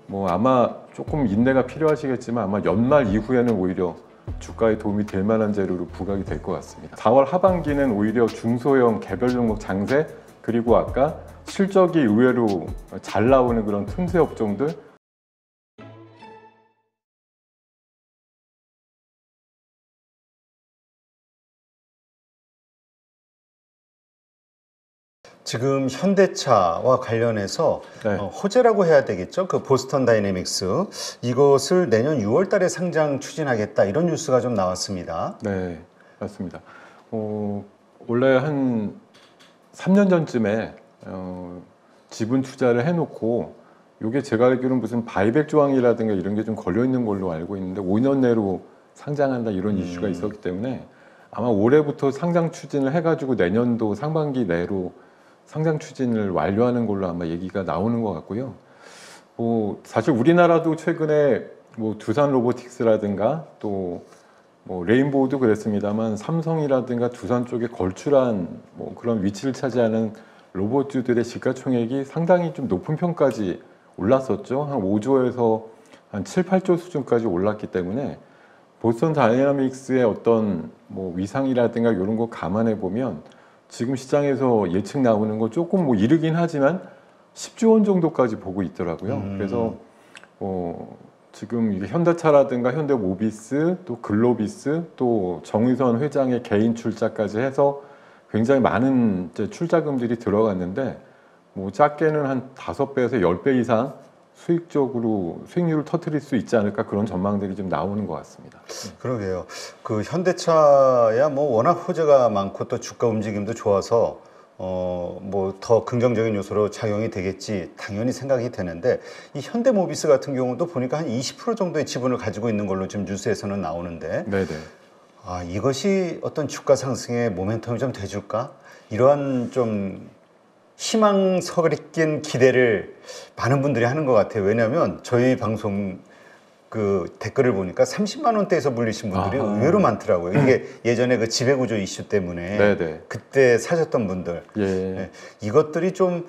뭐 아마 조금 인내가 필요하시겠지만 아마 연말 이후에는 오히려 주가에 도움이 될 만한 재료로 부각이 될 것 같습니다. 4월 하반기는 오히려 중소형 개별 종목 장세, 그리고 아까 실적이 의외로 잘 나오는 그런 틈새 업종들, 지금 현대차와 관련해서 네. 호재라고 해야 되겠죠. 그 보스턴 다이내믹스, 이것을 내년 6월 달에 상장 추진하겠다, 이런 뉴스가 좀 나왔습니다. 네, 맞습니다. 원래 한 3년 전쯤에 지분 투자를 해놓고, 이게 제가 알기로는 무슨 바이백 조항이라든가 이런 게 좀 걸려 있는 걸로 알고 있는데 5년 내로 상장한다 이런 이슈가 있었기 때문에 아마 올해부터 상장 추진을 해가지고 내년도 상반기 내로 상장 추진을 완료하는 걸로 아마 얘기가 나오는 것 같고요. 사실 우리나라도 최근에 뭐 두산 로보틱스라든가 또 뭐 레인보우도 그랬습니다만 삼성이라든가 두산 쪽에 걸출한 뭐 그런 위치를 차지하는 로봇주들의 시가총액이 상당히 좀 높은 편까지 올랐었죠. 한 5조에서 한 7, 8조 수준까지 올랐기 때문에 보스턴 다이나믹스의 어떤 뭐 위상이라든가 이런 거 감안해 보면 지금 시장에서 예측 나오는 거 조금 뭐 이르긴 하지만 10조 원 정도까지 보고 있더라고요. 그래서 지금 이게 현대차라든가 현대모비스, 또 글로비스, 또 정의선 회장의 개인 출자까지 해서 굉장히 많은 이제 출자금들이 들어갔는데 뭐 작게는 한 5배에서 10배 이상 수익적으로 수익률을 터뜨릴 수 있지 않을까, 그런 전망들이 좀 나오는 것 같습니다. 그러게요. 그 현대차야 뭐 워낙 호재가 많고 또 주가 움직임도 좋아서 뭐 더 긍정적인 요소로 작용이 되겠지 당연히 생각이 되는데, 이 현대모비스 같은 경우도 보니까 한 20% 정도의 지분을 가지고 있는 걸로 지금 뉴스에서는 나오는데, 네네. 이것이 어떤 주가 상승의 모멘텀이 좀 돼줄까? 이러한 좀 희망 섞인 기대를 많은 분들이 하는 것 같아요. 왜냐하면 저희 방송 그 댓글을 보니까 30만 원대에서 물리신 분들이 의외로 많더라고요. 이게 예전에 그 지배구조 이슈 때문에 네네. 그때 사셨던 분들. 예. 네, 이것들이 좀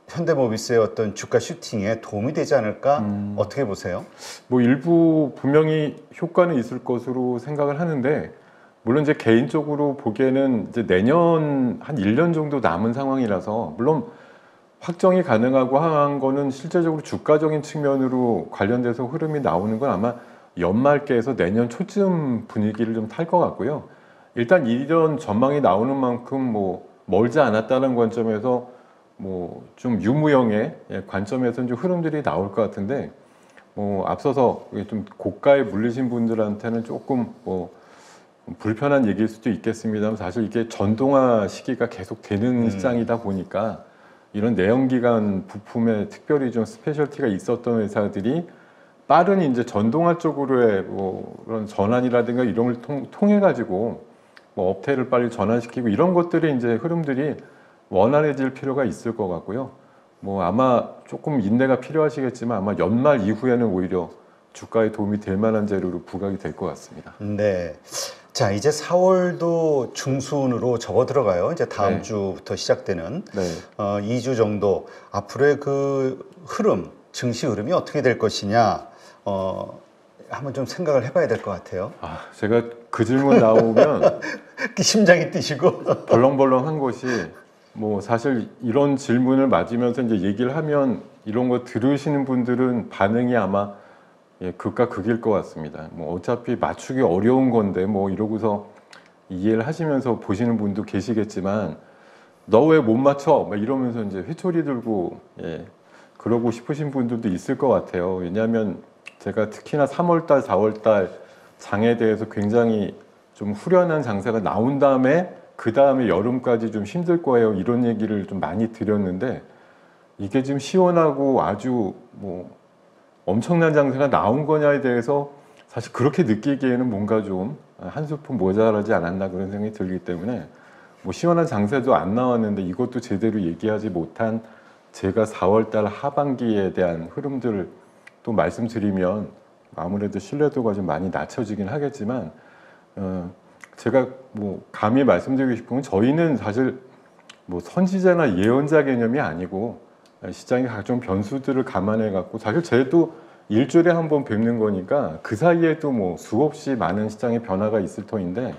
현대모비스의 어떤 주가 슈팅에 도움이 되지 않을까? 어떻게 보세요? 뭐 일부 분명히 효과는 있을 것으로 생각을 하는데, 물론 이제 개인적으로 보기에는 이제 내년 한 1년 정도 남은 상황이라서, 물론 확정이 가능하고 한 거는 실제적으로 주가적인 측면으로 관련돼서 흐름이 나오는 건 아마 연말께에서 내년 초쯤 분위기를 좀 탈 것 같고요. 일단 이런 전망이 나오는 만큼 뭐 멀지 않았다는 관점에서 뭐 좀 유무형의 관점에서는 좀 흐름들이 나올 것 같은데, 뭐 앞서서 좀 고가에 물리신 분들한테는 조금 뭐 불편한 얘기일 수도 있겠습니다만, 사실 이게 전동화 시기가 계속 되는 시장이다 보니까 이런 내연기관 부품에 특별히 좀 스페셜티가 있었던 회사들이 빠른 이제 전동화 쪽으로의 뭐 그런 전환이라든가 이런 걸 통해 가지고 뭐 업태를 빨리 전환시키고 이런 것들이 이제 흐름들이 원활해질 필요가 있을 것 같고요. 뭐 아마 조금 인내가 필요하시겠지만 아마 연말 이후에는 오히려 주가에 도움이 될 만한 재료로 부각이 될 것 같습니다. 네. 자, 이제 4월도 중순으로 접어들어가요. 이제 다음 주부터 시작되는 2주 정도 앞으로의 그 흐름, 증시 흐름이 어떻게 될 것이냐, 한번 좀 생각을 해봐야 될 것 같아요. 제가 그 질문 나오면 심장이 뛰시고 벌렁벌렁한 것이, 뭐 사실 이런 질문을 맞으면서 이제 얘기를 하면 이런 거 들으시는 분들은 반응이 아마 극과 극일 것 같습니다. 뭐 어차피 맞추기 어려운 건데 뭐 이러고서 이해를 하시면서 보시는 분도 계시겠지만, 너 왜 못 맞춰? 막 이러면서 이제 회초리 들고 그러고 싶으신 분들도 있을 것 같아요. 왜냐하면 제가 특히나 3월달, 4월달 장에 대해서 굉장히 좀 후련한 장세가 나온 다음에 그 다음에 여름까지 좀 힘들 거예요, 이런 얘기를 좀 많이 드렸는데, 이게 지금 시원하고 아주 뭐 엄청난 장세가 나온 거냐에 대해서 사실 그렇게 느끼기에는 뭔가 좀 한 스푼 모자라지 않았나 그런 생각이 들기 때문에, 뭐 시원한 장세도 안 나왔는데 이것도 제대로 얘기하지 못한 제가 4월달 하반기에 대한 흐름들을 또 말씀드리면 아무래도 신뢰도가 좀 많이 낮춰지긴 하겠지만, 제가 뭐 감히 말씀드리고 싶은 건, 저희는 사실 뭐 선지자나 예언자 개념이 아니고 시장의 각종 변수들을 감안해 갖고 사실 저희도 일주일에 한 번 뵙는 거니까 그 사이에도 뭐 수없이 많은 시장의 변화가 있을 터인데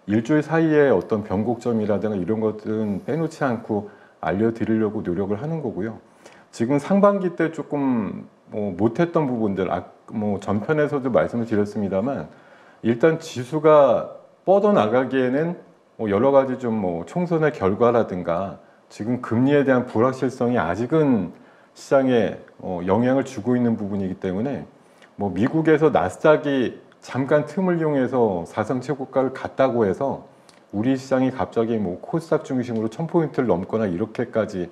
일주일 사이에 어떤 변곡점이라든가 이런 것들은 빼놓지 않고 알려드리려고 노력을 하는 거고요. 지금 상반기 때 조금 뭐 못했던 부분들, 뭐 전편에서도 말씀을 드렸습니다만 일단 지수가 뻗어나가기에는 뭐 여러 가지 좀 뭐 총선의 결과라든가 지금 금리에 대한 불확실성이 아직은 시장에 영향을 주고 있는 부분이기 때문에 뭐 미국에서 나스닥이 잠깐 틈을 이용해서 사상 최고가를 갔다고 해서 우리 시장이 갑자기 뭐 코스닥 중심으로 1000포인트를 넘거나 이렇게까지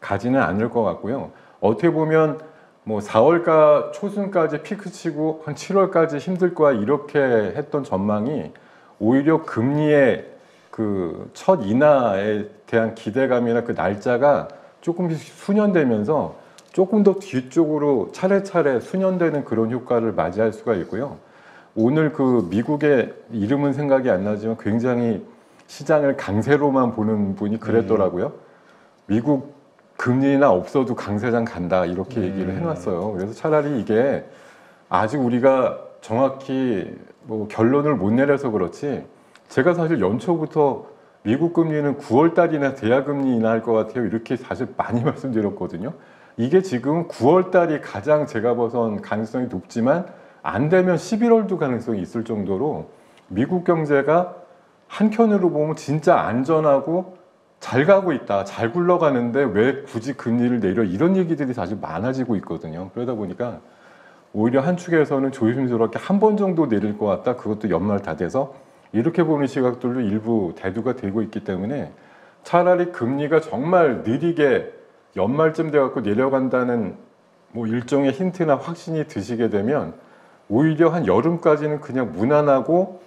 가지는 않을 것 같고요. 어떻게 보면 뭐 4월가 초순까지 피크 치고 한 7월까지 힘들 거야 이렇게 했던 전망이 오히려 금리의 그 첫 인하에 대한 기대감이나 그 날짜가 조금씩 수년되면서 조금 더 뒤쪽으로 차례차례 수년되는 그런 효과를 맞이할 수가 있고요. 오늘 그 미국의 이름은 생각이 안 나지만 굉장히 시장을 강세로만 보는 분이 그랬더라고요. 미국 금리나 없어도 강세장 간다 이렇게 얘기를 해놨어요. 그래서 차라리 이게 아직 우리가 정확히 뭐 결론을 못 내려서 그렇지 제가 사실 연초부터 미국 금리는 9월 달이나 대야금리 인하할 것 같아요 이렇게 사실 많이 말씀드렸거든요. 이게 지금 9월 달이 가장 제가 봐선 가능성이 높지만 안 되면 11월도 가능성이 있을 정도로 미국 경제가 한켠으로 보면 진짜 안전하고 잘 가고 있다, 잘 굴러가는데 왜 굳이 금리를 내려 이런 얘기들이 사실 많아지고 있거든요. 그러다 보니까 오히려 한 축에서는 조심스럽게 한 번 정도 내릴 것 같다. 그것도 연말 다 돼서 이렇게 보는 시각들도 일부 대두가 되고 있기 때문에 차라리 금리가 정말 느리게 연말쯤 돼갖고 내려간다는 뭐 일종의 힌트나 확신이 드시게 되면 오히려 한 여름까지는 그냥 무난하고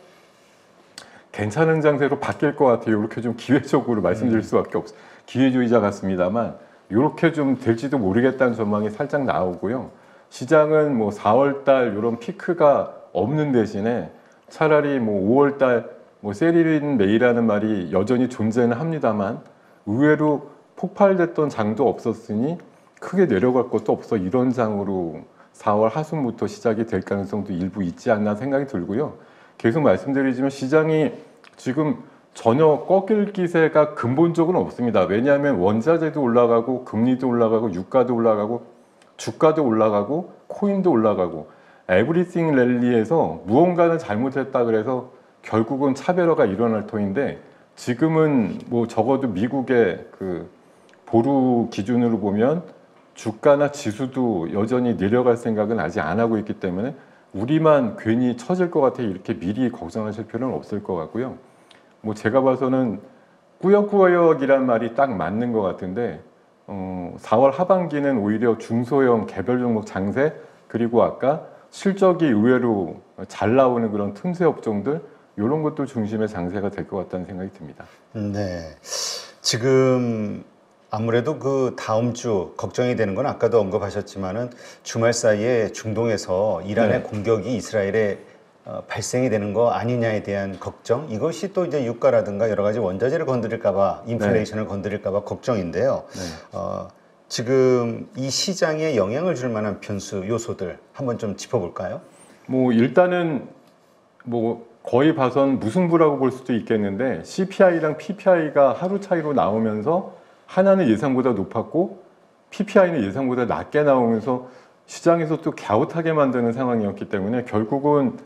괜찮은 장세로 바뀔 것 같아요. 이렇게 좀 기회적으로 말씀드릴 수밖에 없어요. 기회주의자 같습니다만 이렇게 좀 될지도 모르겠다는 전망이 살짝 나오고요. 시장은 뭐 4월달 이런 피크가 없는 대신에 차라리 뭐 5월달 뭐 세리린 메이라는 말이 여전히 존재는 합니다만 의외로 폭발됐던 장도 없었으니 크게 내려갈 것도 없어 이런 장으로 4월 하순부터 시작이 될 가능성도 일부 있지 않나 생각이 들고요. 계속 말씀드리지만 시장이 지금 전혀 꺾일 기세가 근본적으로 없습니다. 왜냐하면 원자재도 올라가고 금리도 올라가고 유가도 올라가고 주가도 올라가고 코인도 올라가고 에브리띵 랠리에서 무언가는 잘못했다 그래서 결국은 차별화가 일어날 터인데 지금은 뭐 적어도 미국의 그 보루 기준으로 보면 주가나 지수도 여전히 내려갈 생각은 아직 안 하고 있기 때문에 우리만 괜히 처질 것 같아 이렇게 미리 걱정하실 필요는 없을 것 같고요. 뭐 제가 봐서는 꾸역꾸역이란 말이 딱 맞는 것 같은데 4월 하반기는 오히려 중소형 개별 종목 장세 그리고 아까 실적이 의외로 잘 나오는 그런 틈새 업종들 이런 것도 중심의 장세가 될 것 같다는 생각이 듭니다. 네. 지금 아무래도 그 다음 주 걱정이 되는 건 아까도 언급하셨지만은 주말 사이에 중동에서 이란의 공격이 이스라엘에 발생이 되는 거 아니냐에 대한 걱정 이것이 또 이제 유가라든가 여러 가지 원자재를 건드릴까봐 인플레이션을 건드릴까봐 걱정인데요. 지금 이 시장에 영향을 줄 만한 변수 요소들 한번 좀 짚어볼까요? 뭐 일단은 뭐 거의 봐선 무승부라고 볼 수도 있겠는데 CPI랑 PPI가 하루 차이로 나오면서 하나는 예상보다 높았고 PPI는 예상보다 낮게 나오면서 시장에서 또 갸웃하게 만드는 상황이었기 때문에 결국은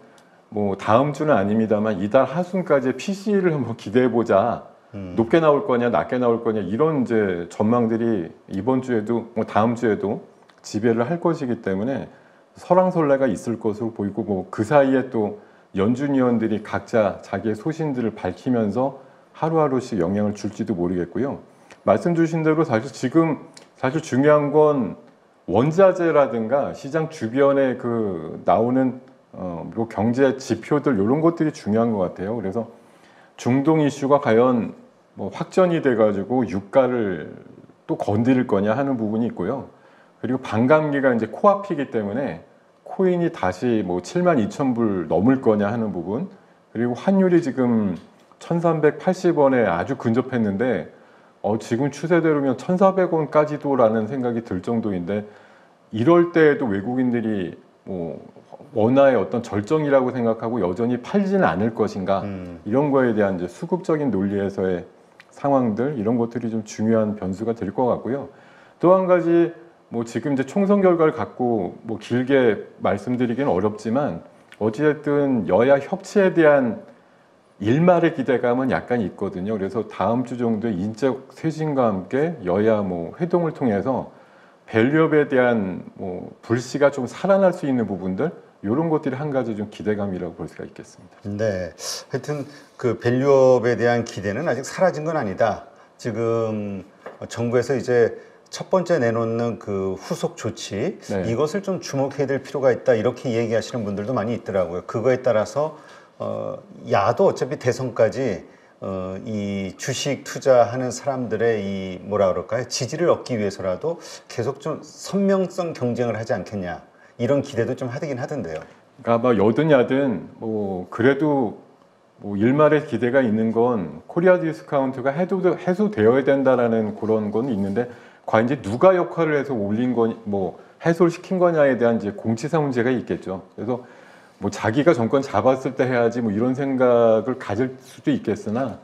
뭐 다음 주는 아닙니다만 이달 하순까지 PC를 한번 기대해 보자. 높게 나올 거냐 낮게 나올 거냐 이런 이제 전망들이 이번 주에도 뭐 다음 주에도 지배를 할 것이기 때문에 설왕설래가 있을 것으로 보이고 뭐 그 사이에 또 연준 위원들이 각자 자기의 소신들을 밝히면서 하루하루씩 영향을 줄지도 모르겠고요. 말씀 주신 대로 사실 중요한 건 원자재라든가 시장 주변에 그 나오는 뭐 경제 지표들 이런 것들이 중요한 것 같아요. 그래서 중동 이슈가 과연 뭐 확전이 돼가지고 유가를 또 건드릴 거냐 하는 부분이 있고요. 그리고 반감기가 이제 코앞이기 때문에 코인이 다시 뭐 72,000불 넘을 거냐 하는 부분. 그리고 환율이 지금 1380원에 아주 근접했는데 지금 추세대로면 1,400원까지도라는 생각이 들 정도인데 이럴 때에도 외국인들이 뭐 원화의 어떤 절정이라고 생각하고 여전히 팔지는 않을 것인가 이런 거에 대한 이제 수급적인 논리에서의 상황들 이런 것들이 좀 중요한 변수가 될 것 같고요. 또 한 가지 뭐 지금 이제 총선 결과를 갖고 뭐 길게 말씀드리기는 어렵지만 어찌됐든 여야 협치에 대한 일말의 기대감은 약간 있거든요. 그래서 다음 주 정도에 인적 쇄신과 함께 여야 뭐 회동을 통해서 밸류업에 대한 뭐 불씨가 좀 살아날 수 있는 부분들 이런 것들이 한 가지 좀 기대감이라고 볼 수가 있겠습니다. 네, 하여튼 그 밸류업에 대한 기대는 아직 사라진 건 아니다. 지금 정부에서 이제 첫 번째 내놓는 그 후속 조치 네. 이것을 좀 주목해야 될 필요가 있다 이렇게 얘기하시는 분들도 많이 있더라고요. 그거에 따라서 야도 어차피 대선까지 이 주식 투자하는 사람들의 이 뭐라 그럴까요? 지지를 얻기 위해서라도 계속 좀 선명성 경쟁을 하지 않겠냐 이런 기대도 좀 하긴 하던데요. 그러니까 뭐 여든 야든 뭐 그래도 뭐 일말의 기대가 있는 건 코리아 디스카운트가 해소되어야 된다라는 그런 건 있는데 과연 이제 누가 역할을 해서 올린 거 뭐 해소를 시킨 거냐에 대한 이제 공치사 문제가 있겠죠. 그래서 뭐 자기가 정권 잡았을 때 해야지 뭐 이런 생각을 가질 수도 있겠으나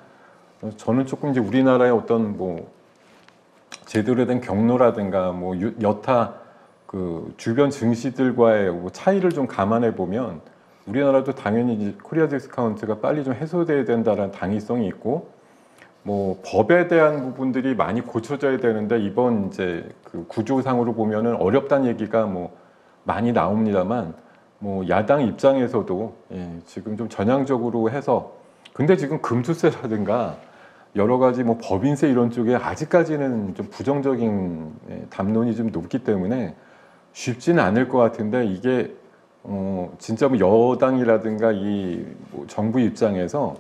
저는 조금 이제 우리나라의 어떤 뭐 제대로 된 경로라든가 뭐 여타 그 주변 증시들과의 뭐 차이를 좀 감안해 보면 우리나라도 당연히 이제 코리아 디스카운트가 빨리 좀 해소돼야 된다는 당위성이 있고 뭐 법에 대한 부분들이 많이 고쳐져야 되는데 이번 이제 그 구조상으로 보면은 어렵다는 얘기가 뭐 많이 나옵니다만 뭐 야당 입장에서도 지금 좀 전향적으로 해서 근데 지금 금투세라든가 여러 가지 뭐 법인세 이런 쪽에 아직까지는 좀 부정적인 담론이 좀 높기 때문에 쉽지는 않을 것 같은데 이게 진짜 뭐 여당이라든가 이뭐 정부 입장에서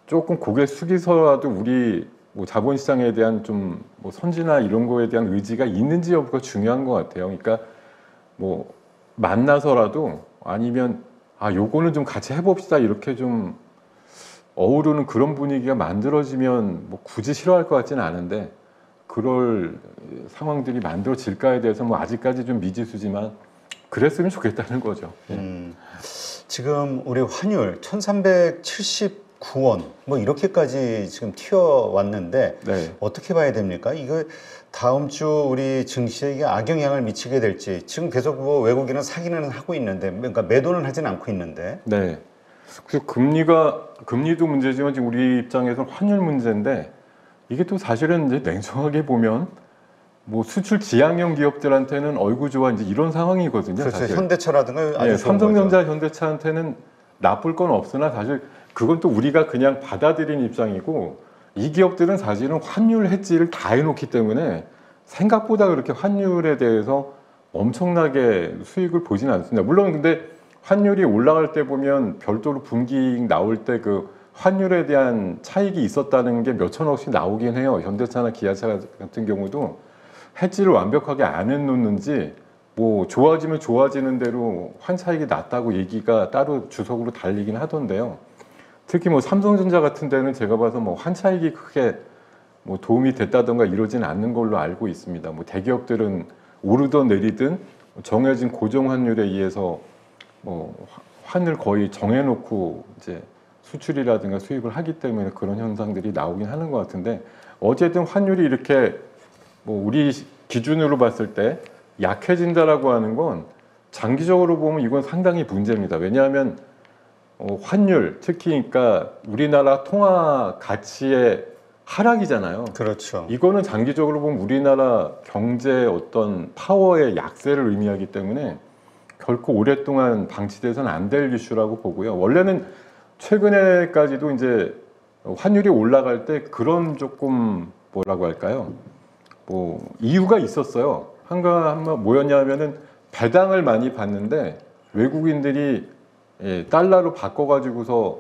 조금 고개 숙이서라도 우리 뭐 자본시장에 대한 좀 뭐 선진화 이런 거에 대한 의지가 있는지 여부가 중요한 것 같아요. 그러니까 뭐 만나서라도 아니면 요거는 좀 같이 해봅시다 이렇게 좀 어우르는 그런 분위기가 만들어지면 뭐 굳이 싫어할 것 같지는 않은데 그럴 상황들이 만들어질까에 대해서 뭐 아직까지 좀 미지수지만 그랬으면 좋겠다는 거죠. 지금 우리 환율 1379원 뭐 이렇게까지 지금 튀어왔는데 네. 어떻게 봐야 됩니까? 이거 다음 주 우리 증시에 이게 악영향을 미치게 될지 지금 계속 뭐 외국인은 사기는 하고 있는데 그러니까 매도는 하진 않고 있는데 네. 그래서 금리도 문제지만 지금 우리 입장에서는 환율 문제인데 이게 또 사실은 이제 냉정하게 보면 뭐 수출 지향형 기업들한테는 어이구 좋아 이제 이런 상황이거든요. 그렇죠. 사실. 현대차라든가 아주 좋은 삼성전자, 거죠. 현대차한테는 나쁠 건 없으나 사실 그건 또 우리가 그냥 받아들인 입장이고 이 기업들은 사실은 환율 해지를 다 해놓기 때문에 생각보다 그렇게 환율에 대해서 엄청나게 수익을 보지는 않습니다. 물론 근데 환율이 올라갈 때 보면 별도로 분기익 나올 때 그 환율에 대한 차익이 있었다는 게 몇천억씩 나오긴 해요. 현대차나 기아차 같은 경우도 해지를 완벽하게 안 해놓는지 뭐 좋아지면 좋아지는 대로 환차익이 낮다고 얘기가 따로 주석으로 달리긴 하던데요. 특히 뭐 삼성전자 같은 데는 제가 봐서 뭐 환차익이 크게 뭐 도움이 됐다던가 이러지는 않는 걸로 알고 있습니다. 뭐 대기업들은 오르든 내리든 정해진 고정 환율에 의해서 뭐 환을 거의 정해놓고 이제 수출이라든가 수입을 하기 때문에 그런 현상들이 나오긴 하는 것 같은데 어쨌든 환율이 이렇게 뭐 우리 기준으로 봤을 때 약해진다라고 하는 건 장기적으로 보면 이건 상당히 문제입니다. 왜냐하면 환율 특히 그러니까 우리나라 통화 가치의 하락이잖아요. 그렇죠. 이거는 장기적으로 보면 우리나라 경제 어떤 파워의 약세를 의미하기 때문에 결코 오랫동안 방치돼서는 안 될 이슈라고 보고요. 원래는 최근에까지도 이제 환율이 올라갈 때 그런 조금 뭐라고 할까요? 뭐 이유가 있었어요. 한번 뭐였냐면은 배당을 많이 받는데 외국인들이 달러로 바꿔가지고서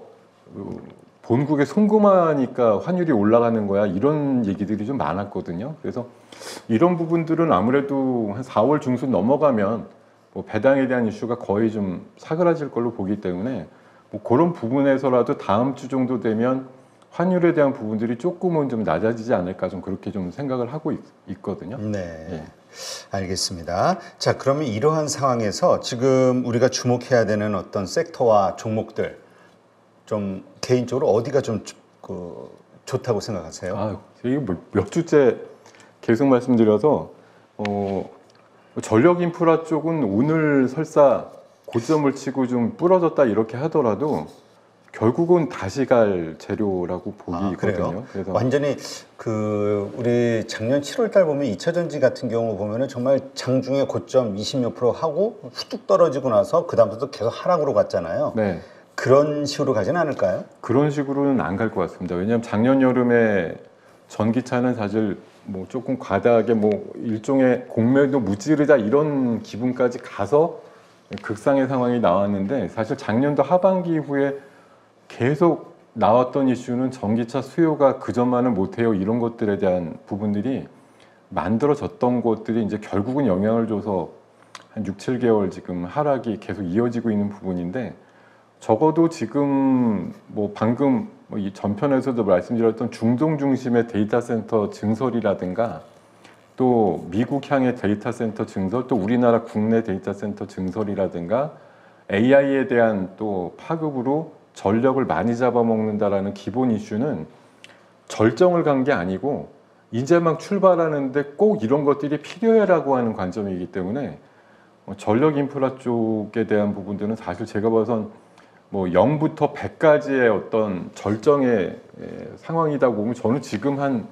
본국에 송금하니까 환율이 올라가는 거야 이런 얘기들이 좀 많았거든요. 그래서 이런 부분들은 아무래도 한 4월 중순 넘어가면 뭐 배당에 대한 이슈가 거의 좀 사그라질 걸로 보기 때문에 뭐 그런 부분에서라도 다음 주 정도 되면 환율에 대한 부분들이 조금은 좀 낮아지지 않을까 좀 그렇게 좀 생각을 하고 있거든요. 네. 예. 알겠습니다. 자, 그러면 이러한 상황에서 지금 우리가 주목해야 되는 어떤 섹터와 종목들 좀 개인적으로 어디가 좀 좋다고 생각하세요? 아, 이게 몇 주째 계속 말씀드려서 전력 인프라 쪽은 오늘 설사 고점을 치고 좀 부러졌다 이렇게 하더라도 결국은 다시 갈 재료라고 보기 그래요? 있거든요. 그래서 완전히 우리 작년 7월 달 보면 2차전지 같은 경우 보면은 정말 장중에 고점 20몇 프로 하고 후뚝 떨어지고 나서 그다음부터 계속 하락으로 갔잖아요. 네, 그런 식으로 가진 않을까요? 그런 식으로는 안 갈 것 같습니다. 왜냐하면 작년 여름에 전기차는 사실 뭐 조금 과다하게 뭐 일종의 공매도 무찌르자 이런 기분까지 가서 극상의 상황이 나왔는데 사실 작년도 하반기 이후에 계속 나왔던 이슈는 전기차 수요가 그전만은 못해요 이런 것들에 대한 부분들이 만들어졌던 것들이 이제 결국은 영향을 줘서 한 6, 7개월 지금 하락이 계속 이어지고 있는 부분인데 적어도 지금 뭐 방금 뭐이 전편에서도 말씀드렸던 중동 중심의 데이터 센터 증설이라든가 또 미국향의 데이터 센터 증설 또 우리나라 국내 데이터 센터 증설이라든가 AI에 대한 또 파급으로 전력을 많이 잡아먹는다라는 기본 이슈는 절정을 간 게 아니고 이제 막 출발하는데 꼭 이런 것들이 필요해라고 하는 관점이기 때문에 전력 인프라 쪽에 대한 부분들은 사실 제가 봐선 뭐 0부터 100까지의 어떤 절정의 상황이다 보면 저는 지금 한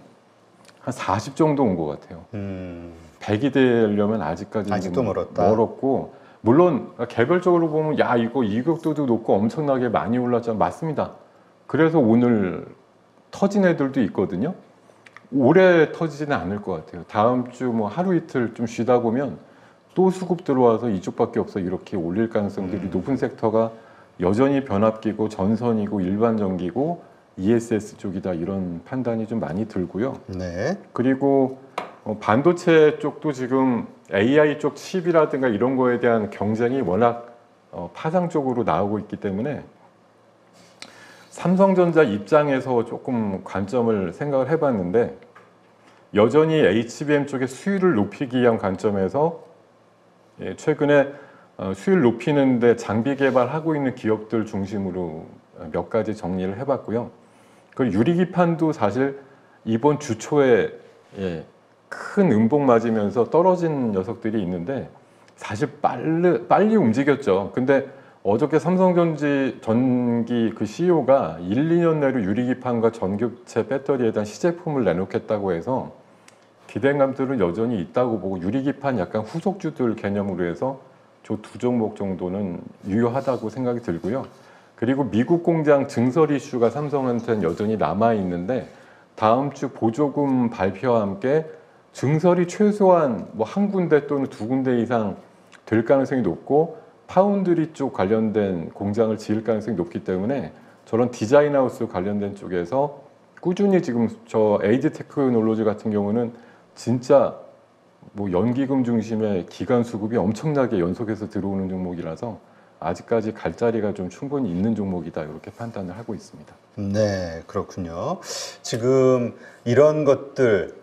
40 정도 온 것 같아요. 100이 되려면 아직까지는 아직도 멀었다. 멀었고 물론 개별적으로 보면 야 이거 이격도도 높고 엄청나게 많이 올랐잖아. 맞습니다. 그래서 오늘 터진 애들도 있거든요. 오래 터지지는 않을 것 같아요. 다음 주 뭐 하루 이틀 좀 쉬다 보면 또 수급 들어와서 이쪽밖에 없어 이렇게 올릴 가능성들이 높은 섹터가 여전히 변압기고 전선이고 일반 전기고 ESS 쪽이다 이런 판단이 좀 많이 들고요. 네. 그리고 반도체 쪽도 지금 AI 쪽 칩이라든가 이런 거에 대한 경쟁이 워낙 파상적으로 나오고 있기 때문에 삼성전자 입장에서 조금 관점을 생각을 해봤는데 여전히 HBM 쪽의 수율을 높이기 위한 관점에서 최근에 수율 높이는데 장비 개발하고 있는 기업들 중심으로 몇 가지 정리를 해봤고요. 그 유리기판도 사실 이번 주 초에 큰 음봉 맞으면서 떨어진 녀석들이 있는데 사실 빨리 움직였죠. 근데 어저께 삼성전기 그 CEO가 1, 2년 내로 유리기판과 전기체 배터리에 대한 시제품을 내놓겠다고 해서 기대감들은 여전히 있다고 보고 유리기판 약간 후속주들 개념으로 해서 저 두 종목 정도는 유효하다고 생각이 들고요. 그리고 미국 공장 증설 이슈가 삼성한테는 여전히 남아 있는데 다음 주 보조금 발표와 함께 증설이 최소한 뭐 한 군데 또는 두 군데 이상 될 가능성이 높고 파운드리 쪽 관련된 공장을 지을 가능성이 높기 때문에 저런 디자인하우스 관련된 쪽에서 꾸준히 지금 저 에이드 테크놀로지 같은 경우는 진짜 뭐 연기금 중심의 기간 수급이 엄청나게 연속해서 들어오는 종목이라서 아직까지 갈 자리가 좀 충분히 있는 종목이다 이렇게 판단을 하고 있습니다. 네, 그렇군요. 지금 이런 것들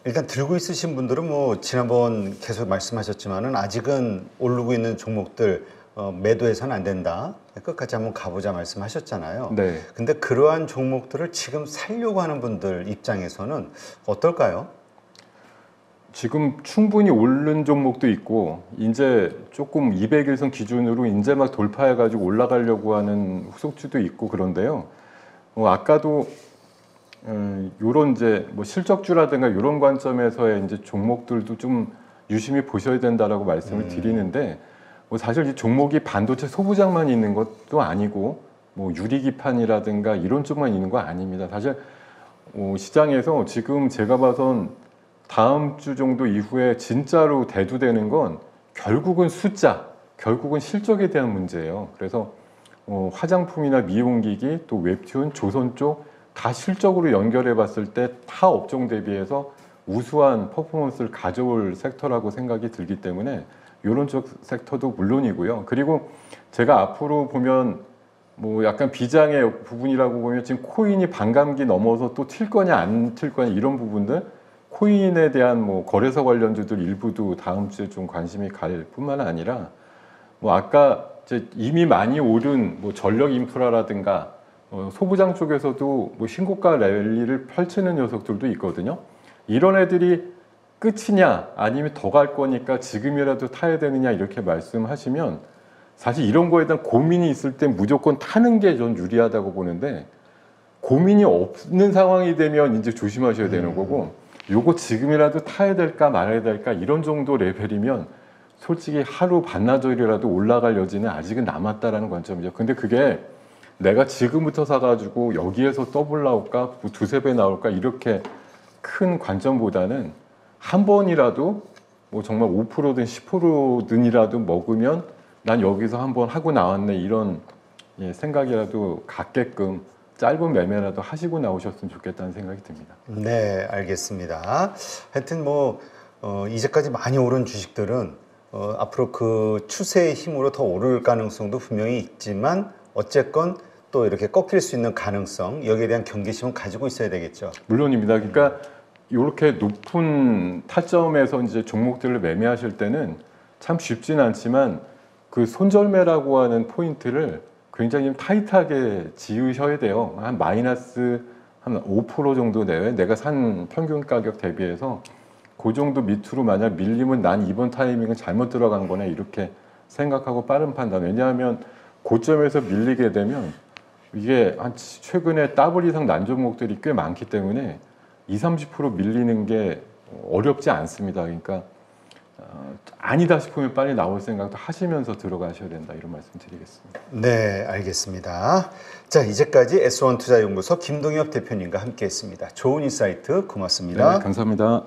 일단 들고 있으신 분들은 뭐 지난번 계속 말씀하셨지만은 아직은 오르고 있는 종목들 매도해서는 안 된다. 끝까지 한번 가보자 말씀하셨잖아요. 네. 근데 그러한 종목들을 지금 살려고 하는 분들 입장에서는 어떨까요? 지금 충분히 오른 종목도 있고 이제 조금 200일선 기준으로 이제 막 돌파해가지고 올라가려고 하는 후속주도 있고 그런데요. 아까도 요런 이제 뭐 실적주라든가 이런 관점에서의 이제 종목들도 좀 유심히 보셔야 된다라고 말씀을 드리는데 뭐 사실 이 종목이 반도체 소부장만 있는 것도 아니고 뭐 유리기판이라든가 이런 쪽만 있는 거 아닙니다. 사실 시장에서 지금 제가 봐선 다음 주 정도 이후에 진짜로 대두되는 건 결국은 숫자, 결국은 실적에 대한 문제예요. 그래서 화장품이나 미용기기, 또 웹툰, 조선 쪽 다 실적으로 연결해 봤을 때 타 업종 대비해서 우수한 퍼포먼스를 가져올 섹터라고 생각이 들기 때문에 이런 쪽 섹터도 물론이고요. 그리고 제가 앞으로 보면 뭐 약간 비장의 부분이라고 보면 지금 코인이 반감기 넘어서 또 튈 거냐 안 튈 거냐 이런 부분들 코인에 대한 뭐 거래소 관련주들 일부도 다음 주에 좀 관심이 갈 뿐만 아니라 뭐 아까 이제 이미 많이 오른 뭐 전력 인프라라든가 소부장 쪽에서도 뭐 신고가 랠리를 펼치는 녀석들도 있거든요. 이런 애들이 끝이냐 아니면 더 갈 거니까 지금이라도 타야 되느냐 이렇게 말씀하시면 사실 이런 거에 대한 고민이 있을 땐 무조건 타는 게 전 유리하다고 보는데 고민이 없는 상황이 되면 이제 조심하셔야 되는 거고 요거 지금이라도 타야 될까 말아야 될까 이런 정도 레벨이면 솔직히 하루 반나절이라도 올라갈 여지는 아직은 남았다라는 관점이죠. 근데 그게 내가 지금부터 사가지고 여기에서 더블 나올까 두세 배 나올까 이렇게 큰 관점보다는 한 번이라도 뭐 정말 5%든 10%든이라도 먹으면 난 여기서 한번 하고 나왔네 이런 생각이라도 갖게끔 짧은 매매라도 하시고 나오셨으면 좋겠다는 생각이 듭니다. 네, 알겠습니다. 하여튼 뭐 이제까지 많이 오른 주식들은 앞으로 그 추세의 힘으로 더 오를 가능성도 분명히 있지만 어쨌건 또 이렇게 꺾일 수 있는 가능성 여기에 대한 경계심은 가지고 있어야 되겠죠. 물론입니다. 그러니까 이렇게 높은 타점에서 이제 종목들을 매매하실 때는 참 쉽진 않지만 그 손절매라고 하는 포인트를 굉장히 좀 타이트하게 지으셔야 돼요. 한 마이너스 한 5% 정도 내외 내가 산 평균 가격 대비해서 그 정도 밑으로 만약 밀리면 난 이번 타이밍은 잘못 들어간 거네 이렇게 생각하고 빠른 판단. 왜냐하면 고점에서 밀리게 되면 이게 한 최근에 더블 이상 난 종목들이 꽤 많기 때문에 20-30% 밀리는 게 어렵지 않습니다. 그러니까 아니다 싶으면 빨리 나올 생각도 하시면서 들어가셔야 된다 이런 말씀 드리겠습니다. 네, 알겠습니다. 자, 이제까지 S1투자연구소 김동엽 대표님과 함께했습니다. 좋은 인사이트 고맙습니다. 네, 감사합니다.